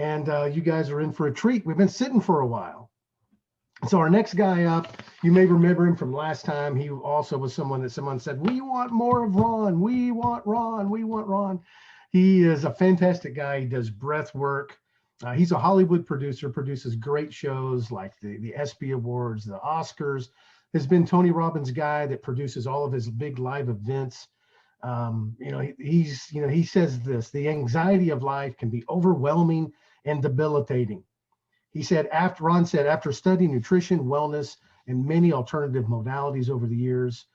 and you guys are in for a treat. We've been sitting for a while. So our next guy up, you may remember him from last time. He also was someone that someone said, we want more of Ron. We want Ron. We want Ron. He is a fantastic guy. He does breath work. He's a Hollywood producer, produces great shows like the ESPY Awards, the Oscars. Has been Tony Robbins' guy that produces all of his big live events. He says this: the anxiety of life can be overwhelming and debilitating. Ron said, after studying nutrition, wellness, and many alternative modalities over the years,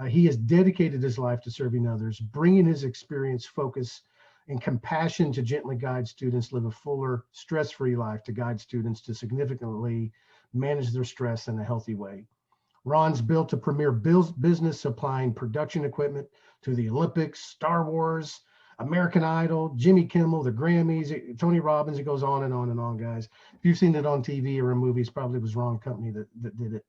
he has dedicated his life to serving others, bringing his experience, focus, and compassion to gently guide students live a fuller, stress-free life, to guide students to significantly manage their stress in a healthy way. Ron's built a premier business supplying production equipment to the Olympics, Star Wars, American Idol, Jimmy Kimmel, the Grammys, Tony Robbins. It goes on and on and on, guys. If you've seen it on TV or in movies, probably was Ron Company that did it.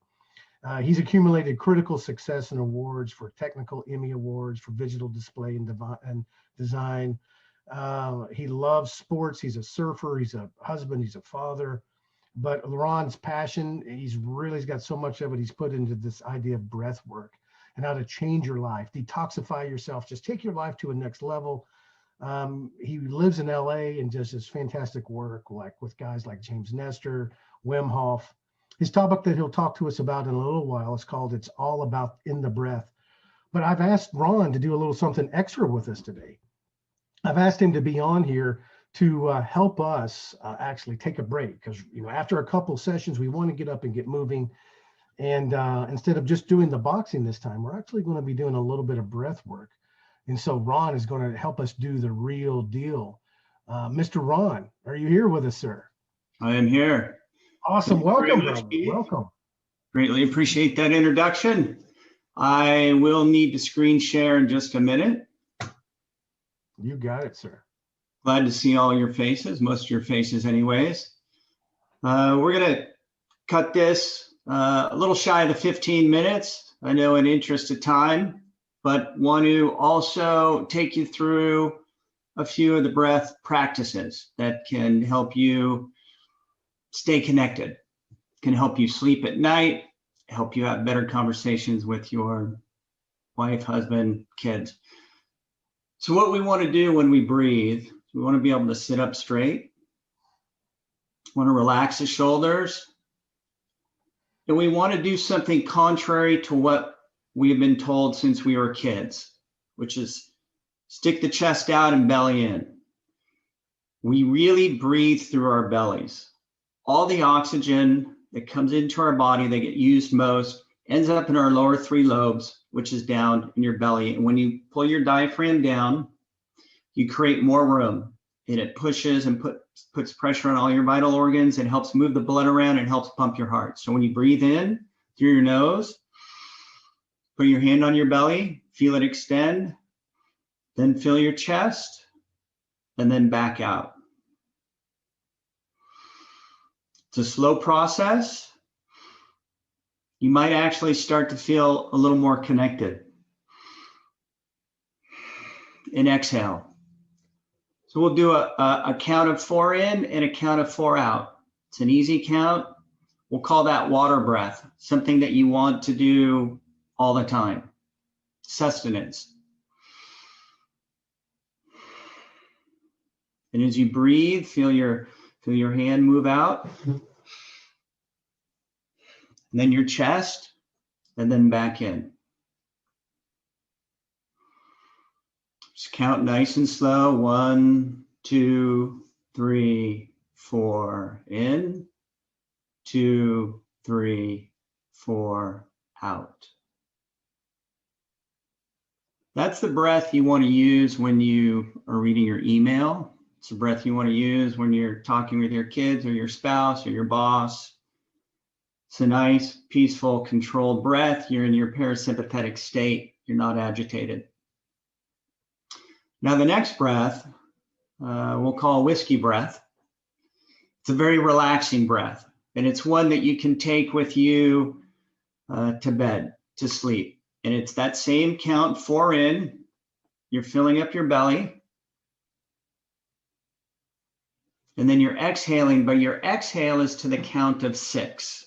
He's accumulated critical success and awards for technical Emmy Awards for visual display and design. He loves sports. He's a surfer. He's a husband. He's a father. But Ron's passion, he's got so much of it. He's put into this idea of breath work and how to change your life, detoxify yourself, just take your life to a next level. He lives in LA and does this fantastic work, like with guys like James Nestor, Wim Hof. His topic that he'll talk to us about in a little while is called "It's All About in the Breath." But I've asked Ron to do a little something extra with us today. I've asked him to be on here to help us actually take a break, because after a couple sessions, we want to get up and get moving. And instead of just doing the boxing this time, we're actually going to be doing a little bit of breath work. And so Ron is going to help us do the real deal. Mr. Ron, are you here with us, sir? I am here. Awesome. Welcome, brother. Welcome. Greatly appreciate that introduction. I will need to screen share in just a minute. You got it, sir. Glad to see all your faces, most of your faces anyways. We're going to cut this a little shy of the 15 minutes. I know in interest of time, but want to also take you through a few of the breath practices that can help you stay connected, can help you sleep at night, help you have better conversations with your wife, husband, kids. So what we want to do when we breathe, we want to be able to sit up straight. We want to relax the shoulders. And we want to do something contrary to what we've been told since we were kids, which is stick the chest out and belly in. We really breathe through our bellies. All the oxygen that comes into our body, that get used most, ends up in our lower three lobes, which is down in your belly. And when you pull your diaphragm down, you create more room, and it pushes and puts pressure on all your vital organs and helps move the blood around and helps pump your heart. So when you breathe in through your nose, put your hand on your belly, feel it extend, then fill your chest, and then back out. It's a slow process. You might actually start to feel a little more connected. And exhale. So we'll do a count of 4 in and a count of 4 out. It's an easy count. We'll call that water breath, something that you want to do all the time. Sustenance. And as you breathe, feel your hand move out. And then your chest, and then back in. Just count nice and slow. 1, 2, 3, 4 in, 2, 3, 4 out. That's the breath you want to use when you are reading your email. It's the breath you want to use when you're talking with your kids or your spouse or your boss. It's a nice, peaceful, controlled breath. You're in your parasympathetic state. You're not agitated. Now the next breath, we'll call whiskey breath. It's a very relaxing breath, and it's one that you can take with you to bed, to sleep. And it's that same count, 4 in, you're filling up your belly. And then you're exhaling, but your exhale is to the count of 6.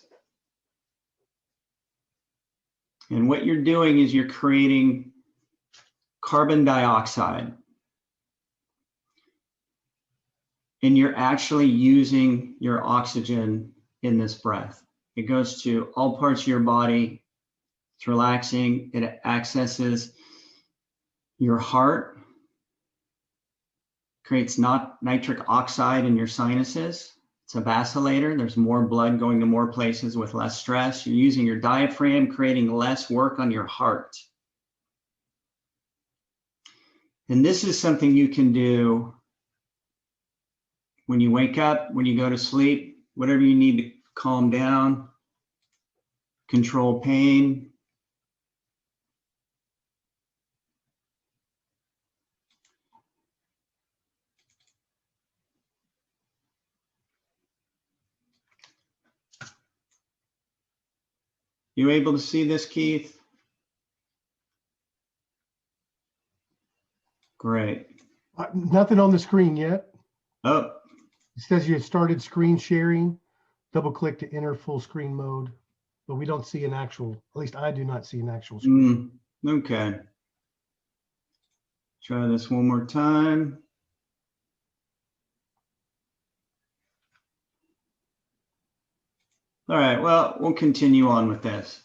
And what you're doing is you're creating carbon dioxide. And you're actually using your oxygen in this breath. It goes to all parts of your body. It's relaxing. It accesses your heart, creates nitric oxide in your sinuses. It's a vacillator. There's more blood going to more places with less stress. You're using your diaphragm, creating less work on your heart. And this is something you can do when you wake up, when you go to sleep, whatever you need to calm down, control pain. You able to see this, Keith? Great. Nothing on the screen yet. Oh, It says you started screen sharing. Double click to enter full screen mode, but we don't see an actual, at least I do not see an actual screen. Okay. Try this one more time. All right, well, we'll continue on with this.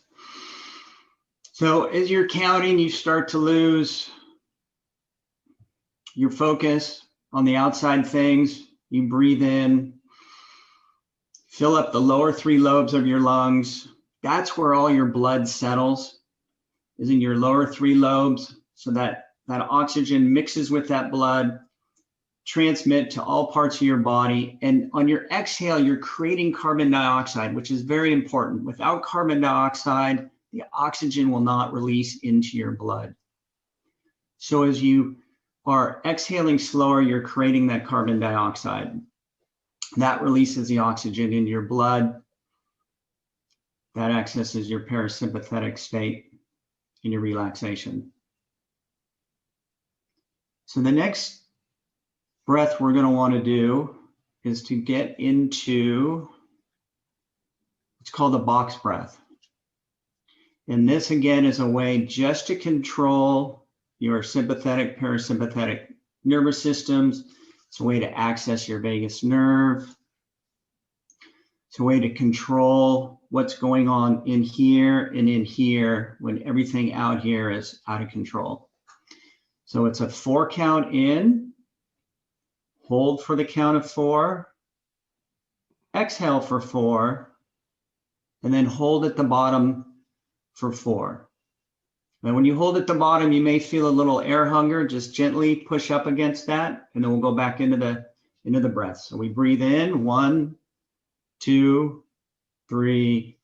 So as you're counting, you start to lose your focus on the outside things. You breathe in, fill up the lower 3 lobes of your lungs. That's where all your blood settles, is in your lower 3 lobes, so that oxygen mixes with that blood, transmit to all parts of your body. And on your exhale, you're creating carbon dioxide, which is very important. Without carbon dioxide, the oxygen will not release into your blood. So as you are exhaling slower, you're creating that carbon dioxide. That releases the oxygen into your blood. That accesses your parasympathetic state in your relaxation. So the next breath we're going to want to do is to get into, it's called the box breath. And this again is a way just to control your sympathetic, parasympathetic nervous systems. It's a way to access your vagus nerve. It's a way to control what's going on in here and in here when everything out here is out of control. So it's a 4 count in, hold for the count of 4, exhale for 4, and then hold at the bottom for 4. And when you hold at the bottom, you may feel a little air hunger. Just gently push up against that, and then we'll go back into the breath. So we breathe in, 1, 2, 3,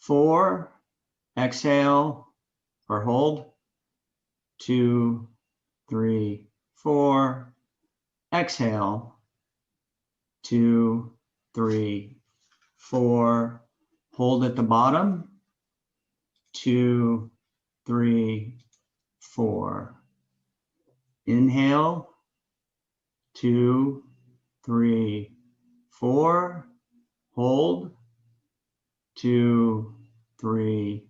4. Exhale or hold, 2, 3, 4. Exhale, 2, 3, 4. Hold at the bottom, 2, 3, 4. Inhale, 2, 3, 4. Hold, 2, 3,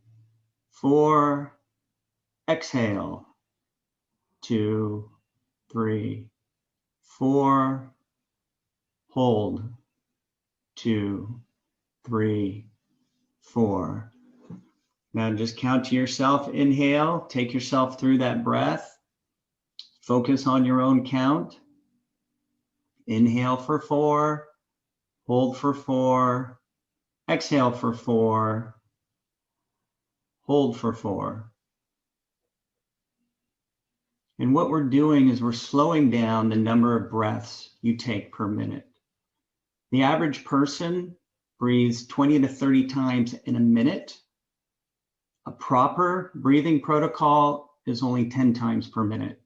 4. Exhale, 2, 3, 4. Hold, 2, 3, 4. Now just count to yourself. Inhale, take yourself through that breath. Focus on your own count. Inhale for 4, hold for 4, exhale for 4, hold for 4. And what we're doing is we're slowing down the number of breaths you take per minute. The average person breathes 20 to 30 times in a minute. A proper breathing protocol is only 10 times per minute.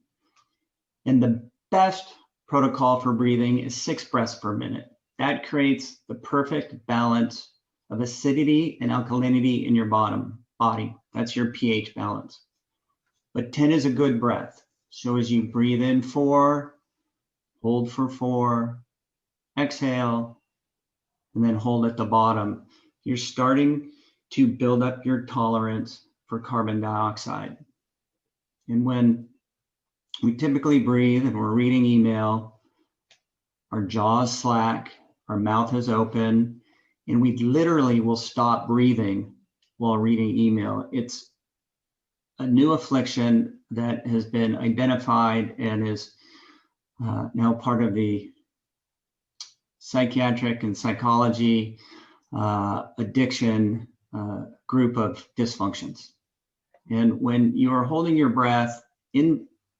And the best protocol for breathing is 6 breaths per minute. That creates the perfect balance of acidity and alkalinity in your body. That's your pH balance. But 10 is a good breath. So as you breathe in 4, hold for 4, exhale, and then hold at the bottom. You're starting to build up your tolerance for carbon dioxide. And when we typically breathe and we're reading email, our jaws slack, our mouth is open, and we literally will stop breathing while reading email. It's a new affliction that has been identified and is now part of the psychiatric and psychology addiction group of dysfunctions. And when you are holding your breath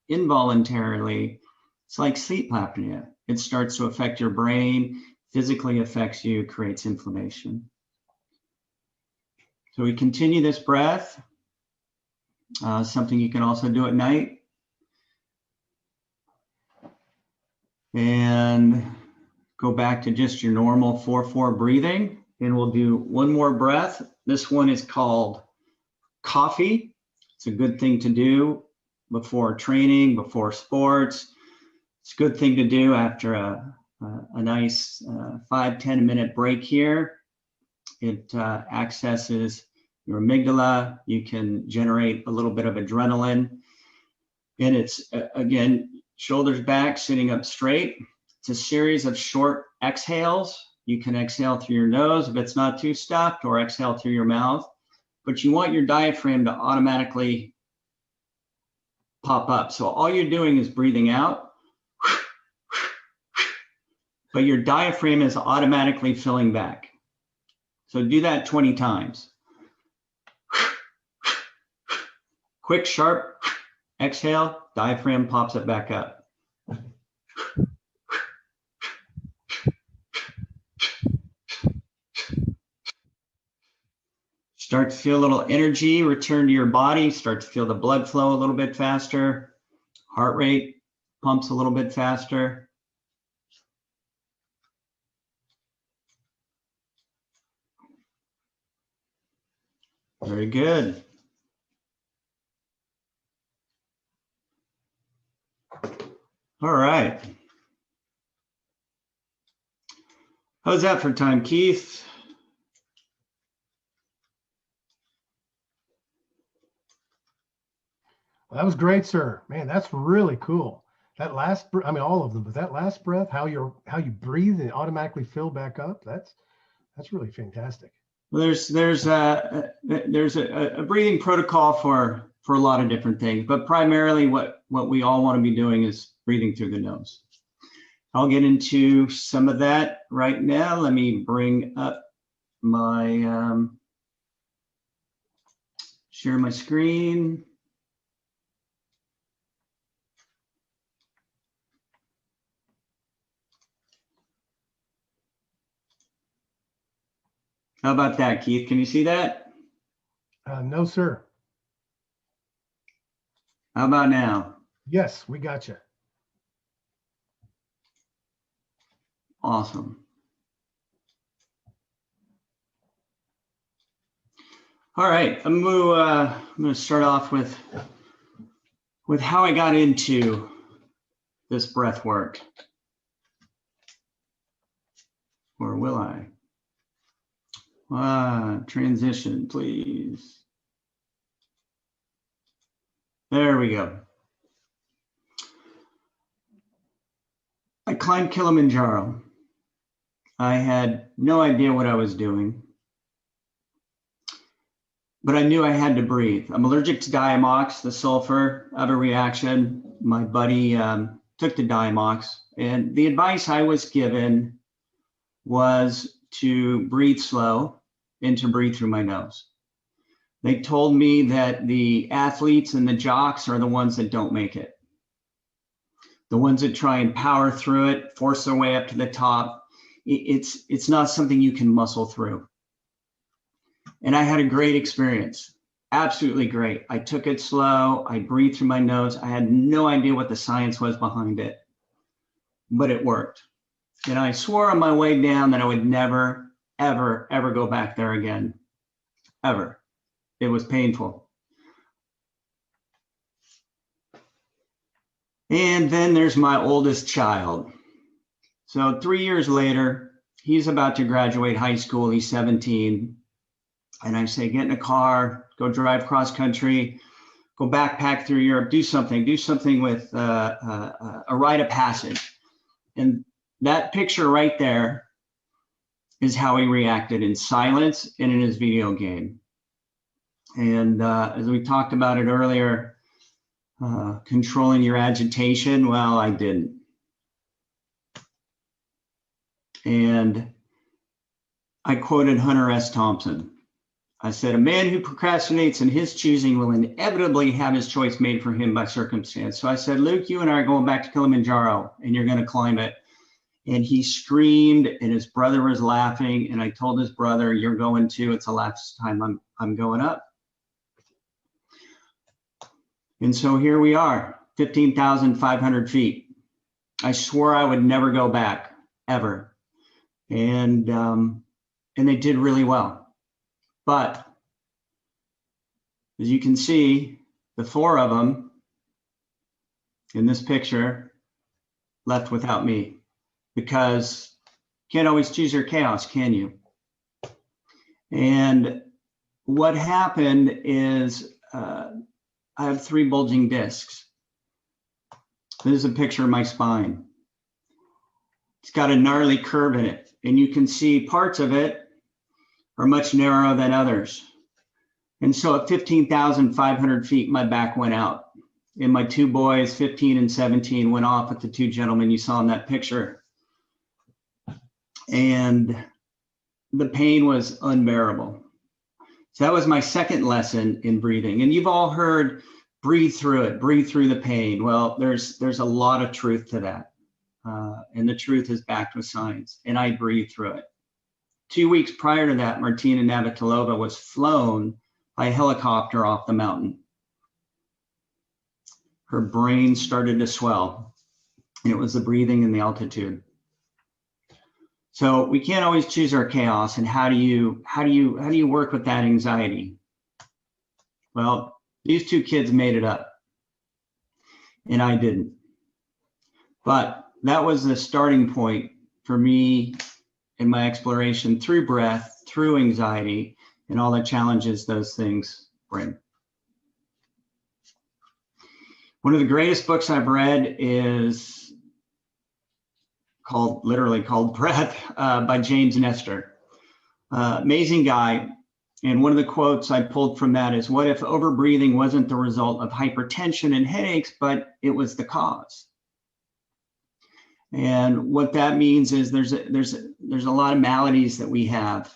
involuntarily, it's like sleep apnea. It starts to affect your brain, physically affects you, creates inflammation. So we continue this breath, something you can also do at night. And go back to just your normal 4-4 breathing. And we'll do one more breath. This one is called coffee. It's a good thing to do before training, before sports. It's a good thing to do after a nice 5-10 minute break here. It accesses your amygdala. You can generate a little bit of adrenaline. And it's, again, shoulders back, sitting up straight. It's a series of short exhales. You can exhale through your nose if it's not too stuffed, or exhale through your mouth. But you want your diaphragm to automatically pop up. So all you're doing is breathing out, but your diaphragm is automatically filling back. So do that 20 times. Quick, sharp exhale, diaphragm pops it back up. Start to feel a little energy return to your body. Start to feel the blood flow a little bit faster. Heart rate pumps a little bit faster. Very good. All right. How's that for time, Keith? Well, that was great, sir. Man, that's really cool. That last, I mean, all of them, but that last breath, how you breathe and automatically fill back up. That's really fantastic. Well, there's a breathing protocol for a lot of different things, but primarily what we all want to be doing is breathing through the nose. I'll get into some of that right now. Let me bring up my share my screen. How about that, Keith? Can you see that? No, sir. How about now? Yes, we got you. Awesome. All right, I'm gonna start off with how I got into this breath work. Or will I? Transition, please. There we go. I climbed Kilimanjaro. I had no idea what I was doing, but I knew I had to breathe. I'm allergic to Diamox, the sulfur. I have a reaction. My buddy took the Diamox, and the advice I was given was to breathe slow and to breathe through my nose. They told me that the athletes and the jocks are the ones that don't make it. The ones that try and power through it, force their way up to the top, it's not something you can muscle through. And I had a great experience, absolutely great. I took it slow, I breathed through my nose. I had no idea what the science was behind it, but it worked. And I swore on my way down that I would never, ever, ever go back there again, ever. It was painful. And then there's my oldest child. So 3 years later, he's about to graduate high school. He's 17. And I say, get in a car, go drive cross country, go backpack through Europe, do something with a rite of passage. And that picture right there is how he reacted in silence and in his video game. And as we talked about it earlier, controlling your agitation, well, I didn't. And I quoted Hunter S. Thompson. I said, a man who procrastinates in his choosing will inevitably have his choice made for him by circumstance. So I said, Luke, you and I are going back to Kilimanjaro and you're going to climb it. And he screamed and his brother was laughing. And I told his brother, you're going too. It's the last time I'm going up. And so here we are, 15,500 feet. I swore I would never go back, ever. And they did really well. But as you can see, the 4 of them in this picture left without me, because you can't always choose your chaos, can you? And what happened is I have 3 bulging discs. This is a picture of my spine. It's got a gnarly curve in it, and you can see parts of it are much narrower than others. And so at 15,500 feet, my back went out. And my 2 boys, 15 and 17, went off with the 2 gentlemen you saw in that picture. And the pain was unbearable. So that was my second lesson in breathing. And you've all heard, breathe through it, breathe through the pain. Well, there's a lot of truth to that. And the truth is backed with science. And I breathed through it. 2 weeks prior to that, Martina Navratilova was flown by a helicopter off the mountain. Her brain started to swell. And it was the breathing and the altitude. So we can't always choose our chaos. And how do you work with that anxiety? Well, these 2 kids made it up, and I didn't. But that was the starting point for me in my exploration through breath, through anxiety, and all the challenges those things bring. One of the greatest books I've read is literally called Breath by James Nestor. Amazing guy. And one of the quotes I pulled from that is, what if overbreathing wasn't the result of hypertension and headaches, but it was the cause? And what that means is there's a lot of maladies that we have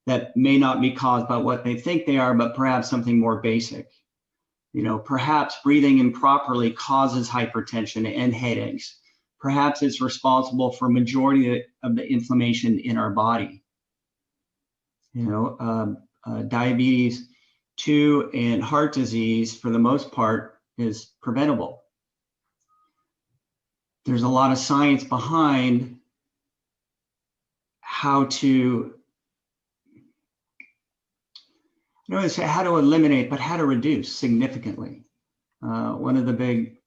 that may not be caused by what they think they are, but perhaps something more basic. You know, perhaps breathing improperly causes hypertension and headaches. Perhaps it's responsible for a majority of the inflammation in our body. You know, diabetes 2 and heart disease, for the most part, is preventable. There's a lot of science behind how to, I don't want to say how to eliminate, but how to reduce significantly. One of the big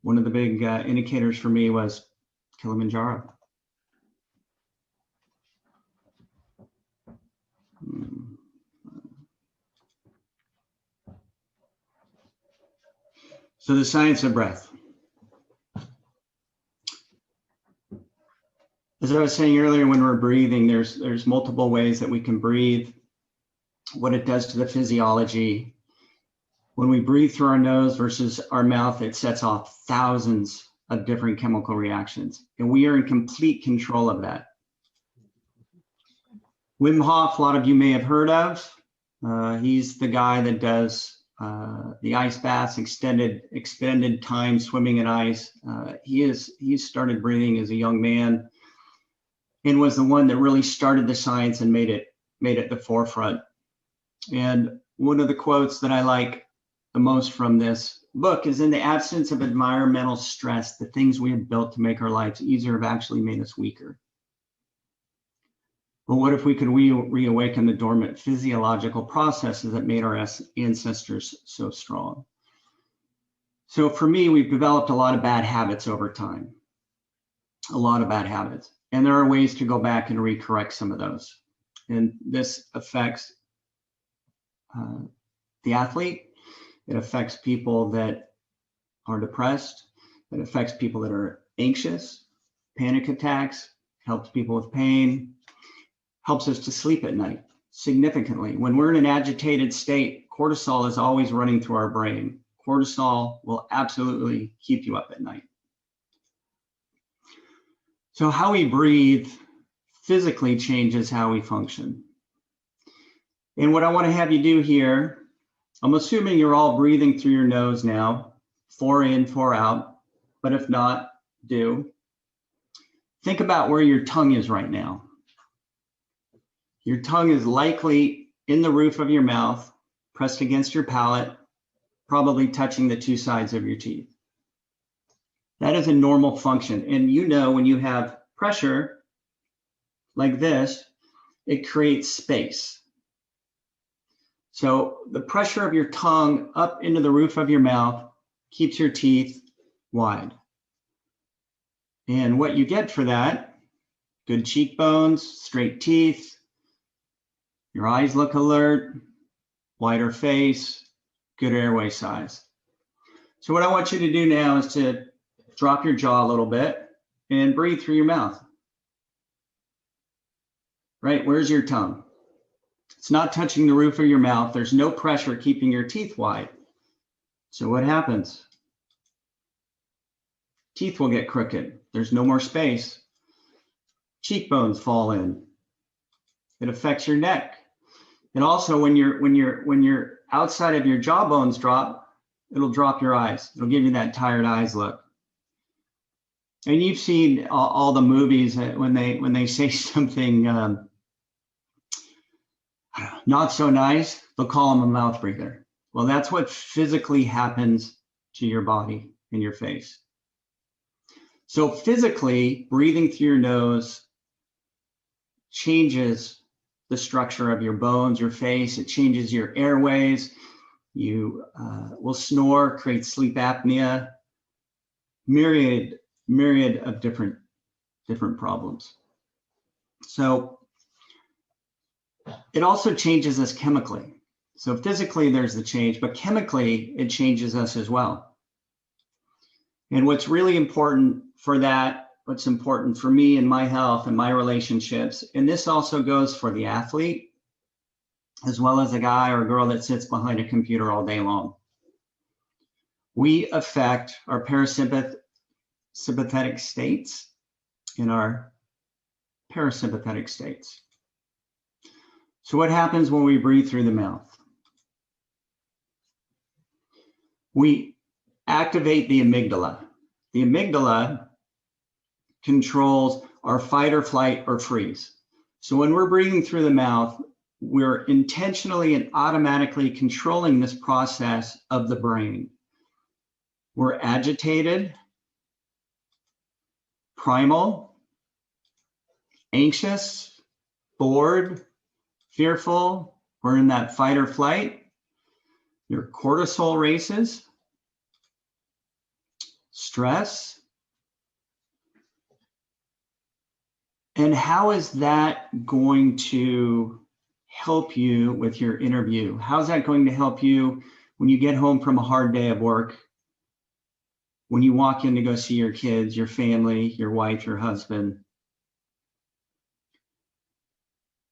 indicators for me was Kilimanjaro. So the science of breath. As I was saying earlier, when we're breathing, there's multiple ways that we can breathe, what it does to the physiology. When we breathe through our nose versus our mouth, it sets off thousands of different chemical reactions, and we are in complete control of that. Wim Hof, a lot of you may have heard of. He's the guy that does the ice baths, extended time swimming in ice. He started breathing as a young man, and was the one that really started the science and made it the forefront. And one of the quotes that I like the most from this book is, in the absence of environmental stress, the things we have built to make our lives easier have actually made us weaker. But what if we could reawaken the dormant physiological processes that made our ancestors so strong? So for me, we've developed a lot of bad habits over time. a lot of bad habits. And there are ways to go back and recorrect some of those. And this affects the athlete. It affects people that are depressed. It affects people that are anxious, panic attacks, helps people with pain, helps us to sleep at night significantly. When we're in an agitated state, cortisol is always running through our brain. Cortisol will absolutely keep you up at night. So how we breathe physically changes how we function. And what I want to have you do here, I'm assuming you're all breathing through your nose now, 4 in, 4 out, but if not, do. Think about where your tongue is right now. Your tongue is likely in the roof of your mouth, pressed against your palate, probably touching the 2 sides of your teeth. That is a normal function. And you know, when you have pressure like this, it creates space. So the pressure of your tongue up into the roof of your mouth keeps your teeth wide. And what you get for that, good cheekbones, straight teeth, your eyes look alert, wider face, good airway size. So what I want you to do now is to drop your jaw a little bit and breathe through your mouth. Right, where's your tongue? It's not touching the roof of your mouth. There's no pressure keeping your teeth wide. So what happens? Teeth will get crooked. There's no more space. Cheekbones fall in. It affects your neck. And also when you're outside of your jawbones drop, it'll drop your eyes. It'll give you that tired eyes look. And you've seen all the movies that when they say something not so nice, they'll call them a mouth breather. Well, that's what physically happens to your body and your face. So physically, breathing through your nose changes the structure of your bones, your face. It changes your airways. You will snore, create sleep apnea, myriad of different problems. So it also changes us chemically. So physically there's the change, but chemically it changes us as well. And what's really important for that, what's important for me and my health and my relationships, and this also goes for the athlete, as well as a guy or a girl that sits behind a computer all day long. We affect our parasympathetic states and our parasympathetic states. So what happens when we breathe through the mouth? We activate the amygdala. The amygdala controls our fight or flight or freeze. So when we're breathing through the mouth, we're intentionally and automatically controlling this process of the brain. We're agitated, primal, anxious, bored, fearful. We're in that fight or flight. Your cortisol races, stress. And how is that going to help you with your interview? How's that going to help you when you get home from a hard day of work? When you walk in to go see your kids, your family, your wife, your husband?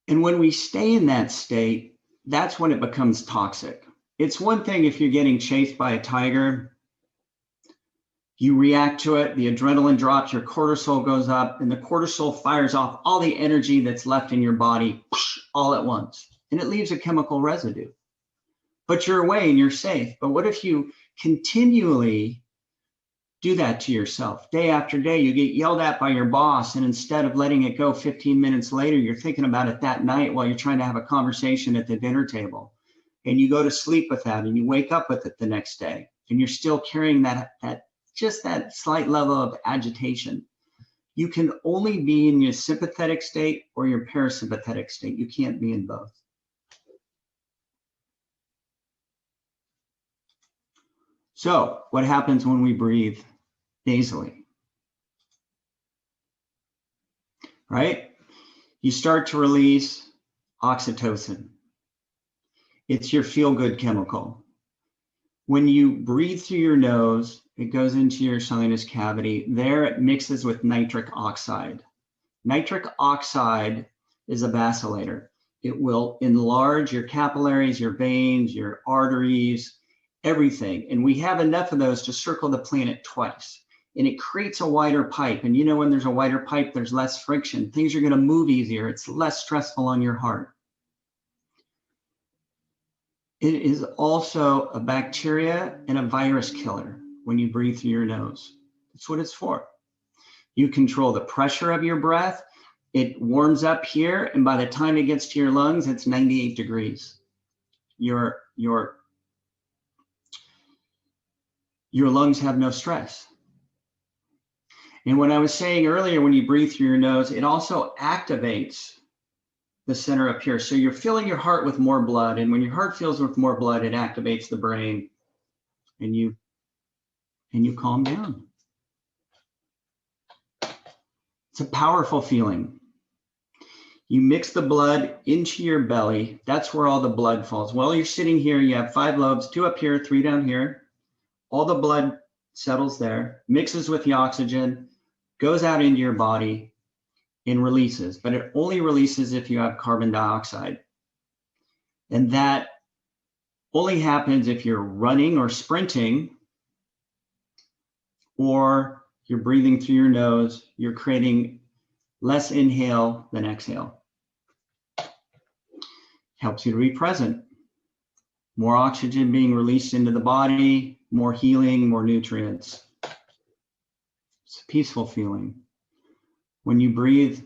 And when we stay in that state, that's when it becomes toxic. It's one thing if you're getting chased by a tiger, you react to it, the adrenaline drops, your cortisol goes up, and the cortisol fires off all the energy that's left in your body all at once. And it leaves a chemical residue. But you're away and you're safe. But what if you continually do that to yourself? Day after day, you get yelled at by your boss, and instead of letting it go 15 minutes later, you're thinking about it that night while you're trying to have a conversation at the dinner table. And you go to sleep with that, and you wake up with it the next day, and you're still carrying that slight level of agitation. You can only be in your sympathetic state or your parasympathetic state. You can't be in both. So what happens when we breathe nasally? right? You start to release oxytocin. It's your feel-good chemical. When you breathe through your nose, it goes into your sinus cavity. There it mixes with nitric oxide. Nitric oxide is a vacillator. It will enlarge your capillaries, your veins, your arteries, everything. And we have enough of those to circle the planet twice. And it creates a wider pipe. And you know, when there's a wider pipe, there's less friction. Things are going to move easier. It's less stressful on your heart. It is also a bacteria and a virus killer when you breathe through your nose. That's what it's for. You control the pressure of your breath. It warms up here, and by the time it gets to your lungs, it's 98 degrees. Your lungs have no stress. And what I was saying earlier, when you breathe through your nose, it also activates the center up here. So you're filling your heart with more blood. And when your heart fills with more blood, it activates the brain, and you calm down. It's a powerful feeling. You mix the blood into your belly. That's where all the blood falls. While you're sitting here, you have 5 lobes, 2 up here, 3 down here. All the blood settles there, mixes with the oxygen, goes out into your body, and releases. But it only releases if you have carbon dioxide. And that only happens if you're running or sprinting, or you're breathing through your nose. You're creating less inhale than exhale. Helps you to be present. More oxygen being released into the body, more healing, more nutrients. It's a peaceful feeling. When you breathe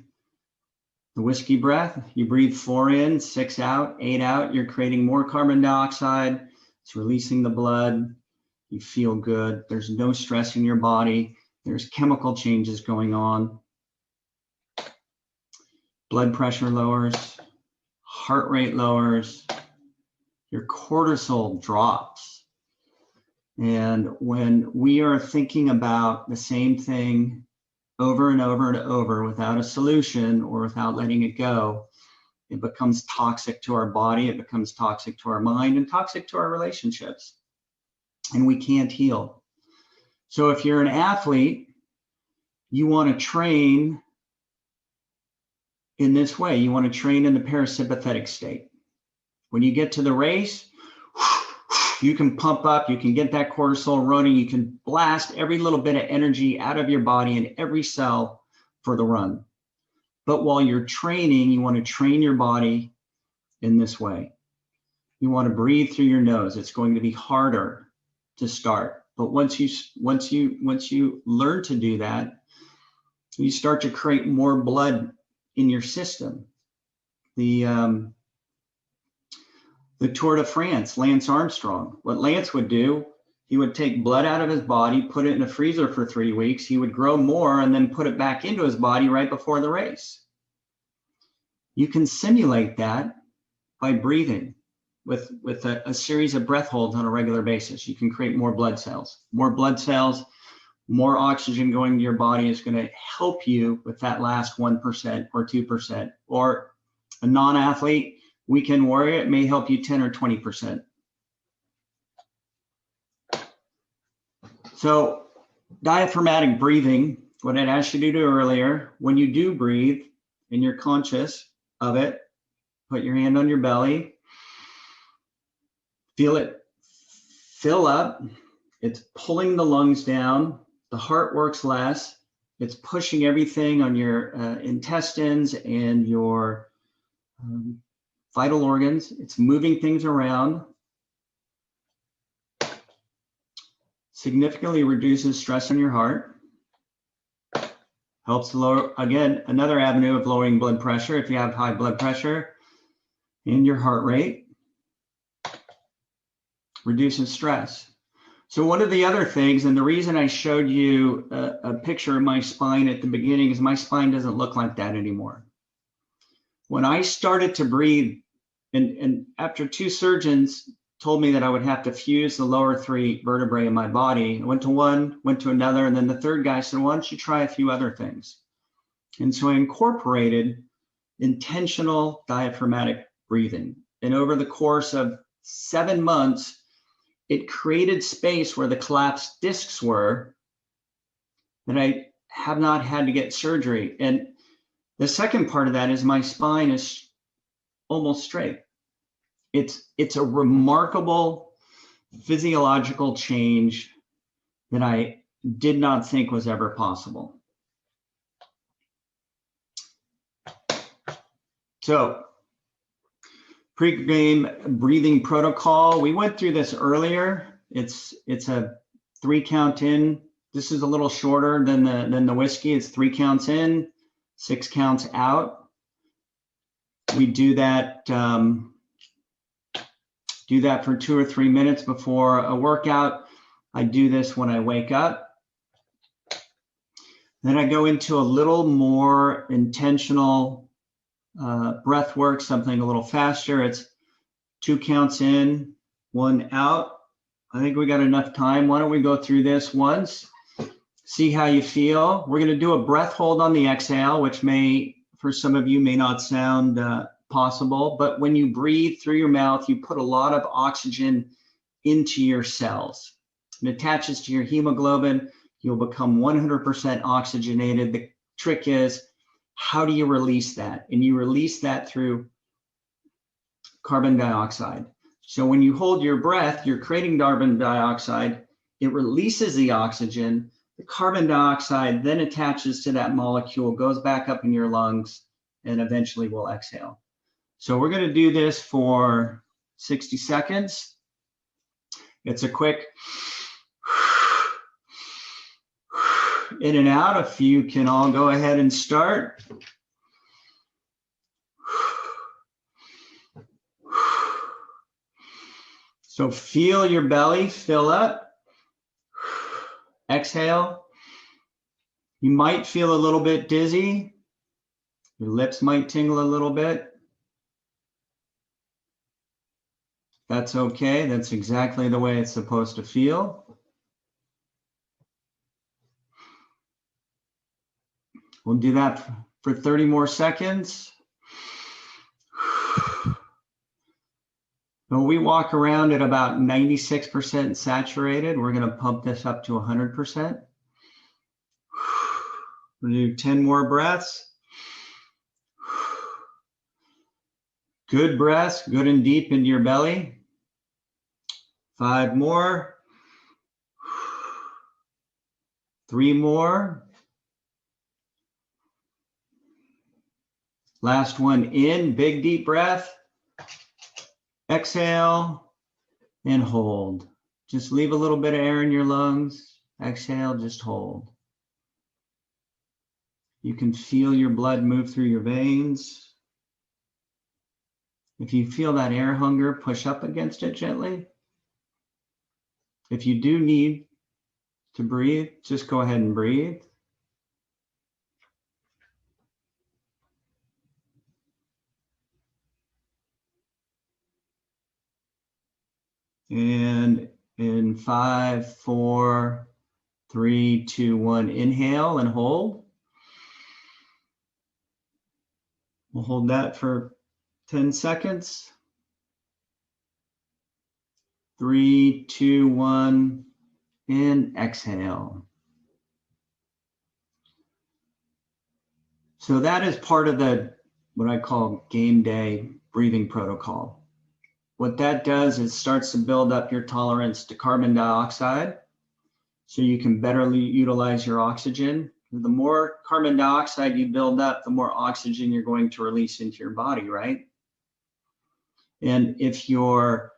the whiskey breath, you breathe 4 in, 6 out, 8 out. You're creating more carbon dioxide. It's releasing the blood. You feel good. There's no stress in your body. There's chemical changes going on. Blood pressure lowers. Heart rate lowers. Your cortisol drops. And when we are thinking about the same thing over and over and over without a solution or without letting it go, it becomes toxic to our body, it becomes toxic to our mind, and toxic to our relationships. And we can't heal. So if you're an athlete, you want to train in this way. You want to train in the parasympathetic state. When you get to the race, you can pump up, you can get that cortisol running, you can blast every little bit of energy out of your body and every cell for the run. But while you're training, you want to train your body in this way. You want to breathe through your nose. It's going to be harder to start. But once you learn to do that, you start to create more blood in your system. The Tour de France, Lance Armstrong, what Lance would do, he would take blood out of his body, put it in a freezer for 3 weeks. He would grow more and then put it back into his body right before the race. You can simulate that by breathing with a series of breath holds on a regular basis. You can create more blood cells. More blood cells, more oxygen going to your body is going to help you with that last 1% or 2%. Or a non-athlete, weekend warrior, it may help you 10 or 20%. So diaphragmatic breathing, what I'd asked you to do earlier, when you do breathe and you're conscious of it, put your hand on your belly, feel it fill up. It's pulling the lungs down. The heart works less. It's pushing everything on your intestines and your vital organs. It's moving things around. Significantly reduces stress on your heart. Helps lower, again, another avenue of lowering blood pressure if you have high blood pressure, and your heart rate. Reduces stress. So one of the other things, and the reason I showed you a picture of my spine at the beginning, is my spine doesn't look like that anymore. When I started to breathe, and after 2 surgeons told me that I would have to fuse the lower 3 vertebrae in my body, I went to one, went to another, and then the third guy said, why don't you try a few other things? And so I incorporated intentional diaphragmatic breathing. And over the course of 7 months, it created space where the collapsed discs were that I have not had to get surgery. And the second part of that is my spine is almost straight. It's a remarkable physiological change that I did not think was ever possible. So, pre-game breathing protocol. We went through this earlier. It's a 3 count in. This is a little shorter than the whiskey. It's 3 counts in, 6 counts out. We do that for 2 or 3 minutes before a workout. I do this when I wake up. Then I go into a little more intentional breath work, something a little faster. It's 2 counts in, 1 out. I think we got enough time. Why don't we go through this once, see how you feel. We're going to do a breath hold on the exhale, which may, for some of you, may not sound possible, but when you breathe through your mouth, you put a lot of oxygen into your cells. It attaches to your hemoglobin. You'll become 100% oxygenated. The trick is, how do you release that? And you release that through carbon dioxide. So when you hold your breath, you're creating carbon dioxide. It releases the oxygen. The carbon dioxide then attaches to that molecule, goes back up in your lungs, and eventually will exhale. So we're going to do this for 60 seconds. It's a quick in and out. If you can all go ahead and start. So feel your belly fill up. Exhale. You might feel a little bit dizzy. Your lips might tingle a little bit. That's okay. That's exactly the way it's supposed to feel. We'll do that for 30 more seconds. So we walk around at about 96% saturated. We're going to pump this up to 100%. We'll do 10 more breaths. Good breaths, good and deep into your belly. 5 more. 3 more. Last one in, big deep breath. Exhale and hold. Just leave a little bit of air in your lungs. Exhale, just hold. You can feel your blood move through your veins. If you feel that air hunger, push up against it gently. If you do need to breathe, just go ahead and breathe. And in 5, 4, 3, 2, 1, inhale and hold. We'll hold that for 10 seconds. 3, 2, 1, and exhale. So that is part of the, what I call game day breathing protocol. What that does is starts to build up your tolerance to carbon dioxide so you can better utilize your oxygen. The more carbon dioxide you build up, the more oxygen you're going to release into your body, right? And if you're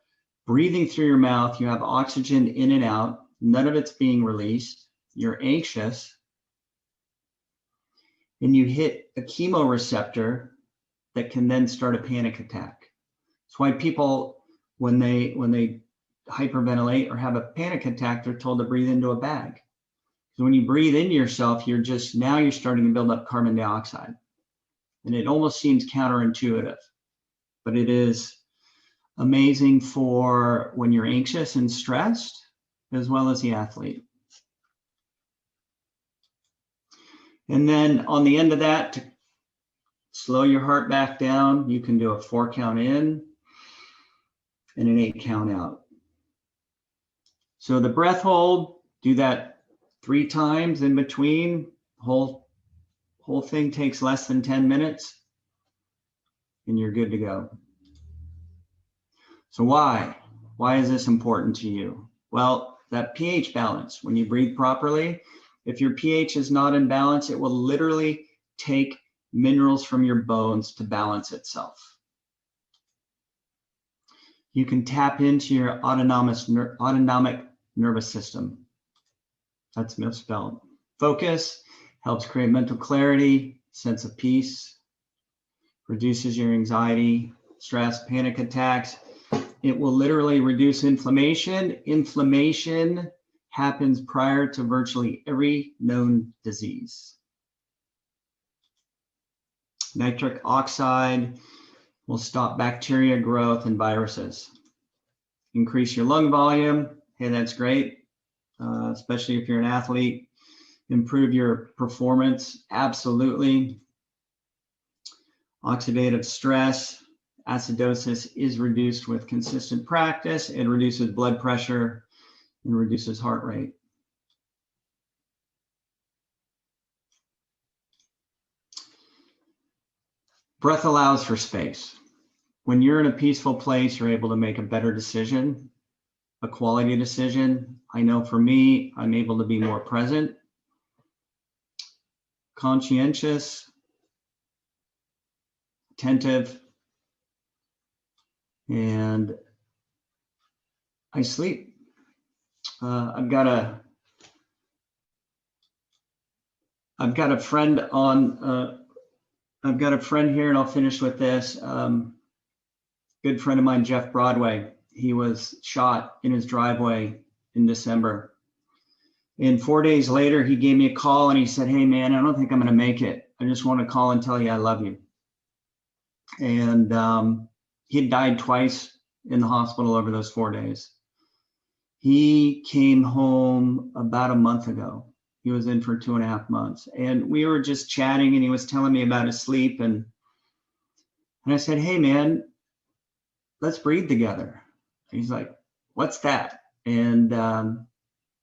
breathing through your mouth, you have oxygen in and out, none of it's being released, you're anxious, and you hit a chemoreceptor that can then start a panic attack. That's why people, when they hyperventilate or have a panic attack, they're told to breathe into a bag. So when you breathe into yourself, you're starting to build up carbon dioxide. And it almost seems counterintuitive, but it is amazing for when you're anxious and stressed, as well as the athlete. And then on the end of that, to slow your heart back down, you can do a 4 count in and an 8 count out. So the breath hold, do that 3 times in between. Whole thing takes less than 10 minutes and you're good to go. So why? Why is this important to you? Well, that pH balance, when you breathe properly, if your pH is not in balance, it will literally take minerals from your bones to balance itself. You can tap into your autonomic nervous system. That's misspelled. Focus helps create mental clarity, sense of peace, reduces your anxiety, stress, panic attacks. It will literally reduce inflammation. Inflammation happens prior to virtually every known disease. Nitric oxide will stop bacteria growth and viruses. Increase your lung volume. Hey, that's great, especially if you're an athlete. Improve your performance, absolutely. Oxidative stress, acidosis is reduced with consistent practice. It reduces blood pressure and reduces heart rate. Breath allows for space. When you're in a peaceful place, you're able to make a better decision, a quality decision. I know for me, I'm able to be more present, conscientious, attentive, and I sleep. I've got a friend on. I've got a friend here, and I'll finish with this. Good friend of mine, Jeff Broadway. He was shot in his driveway in December. And 4 days later, he gave me a call and he said, "Hey, man, I don't think I'm going to make it. I just want to call and tell you I love you." And he had died twice in the hospital over those 4 days. He came home about a month ago. He was in for 2.5 months. And we were just chatting and he was telling me about his sleep. And I said, "Hey, man, let's breathe together." He's like, "What's that?" And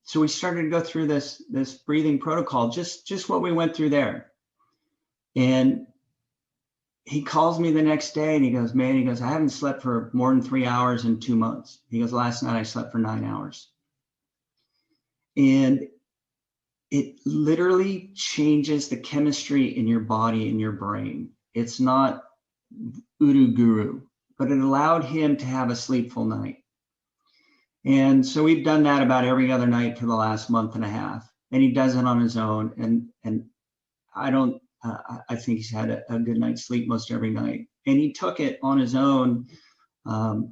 so we started to go through this breathing protocol, just what we went through there. And he calls me the next day and he goes, "Man," he goes, "I haven't slept for more than 3 hours in 2 months." He goes, "Last night I slept for 9 hours." And it literally changes the chemistry in your body and your brain. It's not voodoo guru, but it allowed him to have a sleepful night. And so we've done that about every other night for the last month and a half. And he does it on his own. And I don't, I think he's had a good night's sleep most every night. And he took it on his own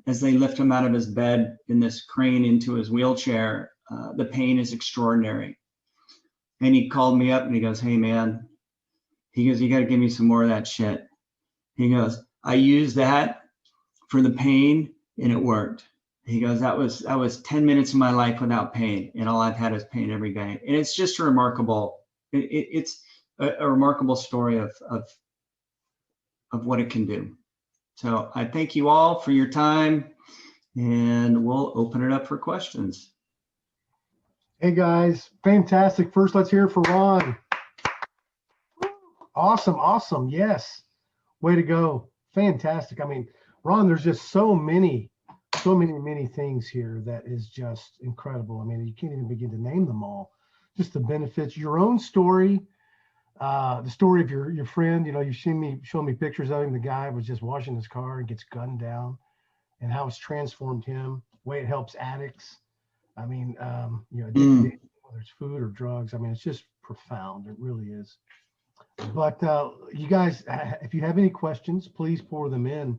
as they lift him out of his bed in this crane into his wheelchair. The pain is extraordinary. And he called me up and he goes, "Hey, man," he goes, "you got to give me some more of that shit." He goes, "I used that for the pain and it worked." He goes, that was 10 minutes of my life without pain, and all I've had is pain every day." And it's just a remarkable, it's a remarkable story of what it can do. So I thank you all for your time, and we'll open it up for questions. Hey guys, fantastic. First, let's hear it for Ron. Awesome. Yes. Way to go. Fantastic. I mean, Ron, there's just so many things here that is just incredible. I mean, you can't even begin to name them all. Just the benefits, your own story, the story of your friend. You know, you've seen me show me pictures of him. The guy was just washing his car and gets gunned down, and how it's transformed him, the way it helps addicts. I mean, addicted, whether it's food or drugs. I mean, it's just profound. It really is. But you guys, if you have any questions, please pour them in.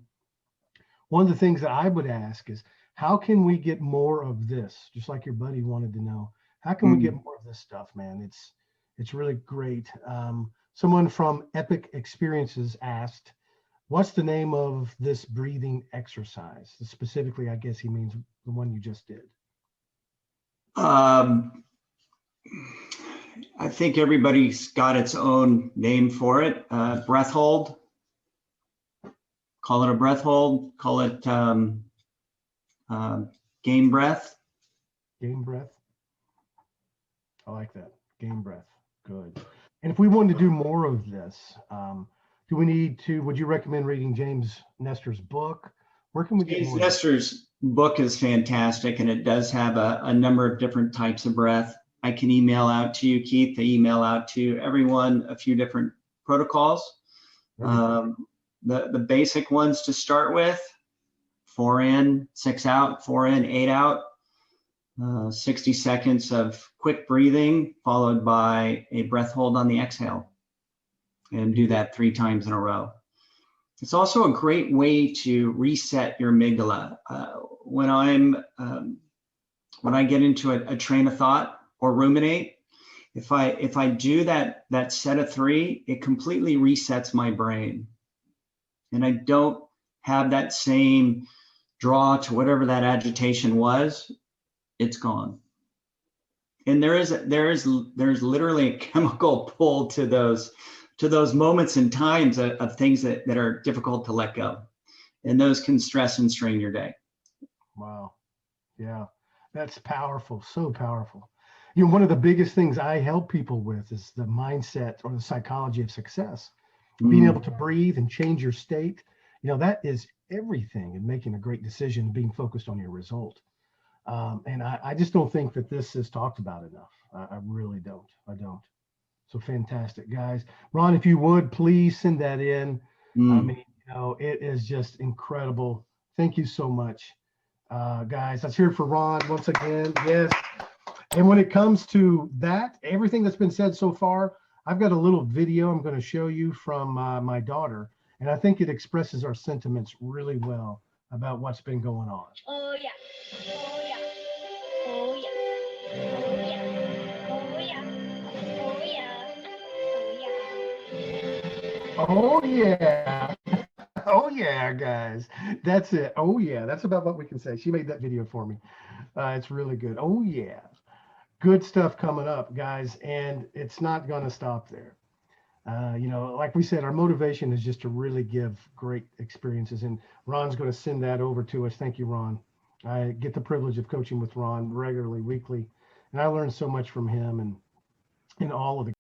One of the things that I would ask is, how can we get more of this? Just like your buddy wanted to know, how can we get more of this stuff, man? It's really great. Someone from Epic Experiences asked, "What's the name of this breathing exercise?" Specifically, I guess he means the one you just did. I think everybody's got its own name for it. Breath hold. Call it a breath hold. Call it game breath. Game breath. I like that. Game breath. Good. And if we wanted to do more of this, do we need to, would you recommend reading James Nestor's book? Where can we get James more? Nestor's book is fantastic, and it does have a number of different types of breath. I can email out to you, Keith. I email out to everyone a few different protocols. The basic ones to start with: 4 in, 6 out, 4 in, 8 out. 60 seconds of quick breathing, followed by a breath hold on the exhale. And do that 3 times in a row. It's also a great way to reset your amygdala. When I get into a train of thought or ruminate, if I do that set of 3, it completely resets my brain, and I don't have that same draw to whatever that agitation was. It's gone. And there is literally a chemical pull to those moments and times of things that are difficult to let go, and those can stress and strain your day. Wow. Yeah, that's powerful. So powerful. You know, one of the biggest things I help people with is the mindset or the psychology of success. Being able to breathe and change your state. You know, that is everything in making a great decision, being focused on your result. And I just don't think that this is talked about enough. I really don't. I don't. So fantastic, guys. Ron, if you would, please send that in. I mean, you know, it is just incredible. Thank you so much, guys. Let's hear it for Ron once again. Yes. And when it comes to that, everything that's been said so far, I've got a little video I'm going to show you from my daughter, and I think it expresses our sentiments really well about what's been going on. Oh yeah. Oh yeah. Oh yeah. Oh yeah. Oh yeah. Oh yeah. Oh yeah. Oh yeah. Oh yeah, guys. That's it. Oh yeah. That's about what we can say. She made that video for me. It's really good. Oh yeah. Good stuff coming up, guys. And it's not going to stop there. You know, like we said, our motivation is just to really give great experiences. And Ron's going to send that over to us. Thank you, Ron. I get the privilege of coaching with Ron regularly, weekly. And I learned so much from him and all of the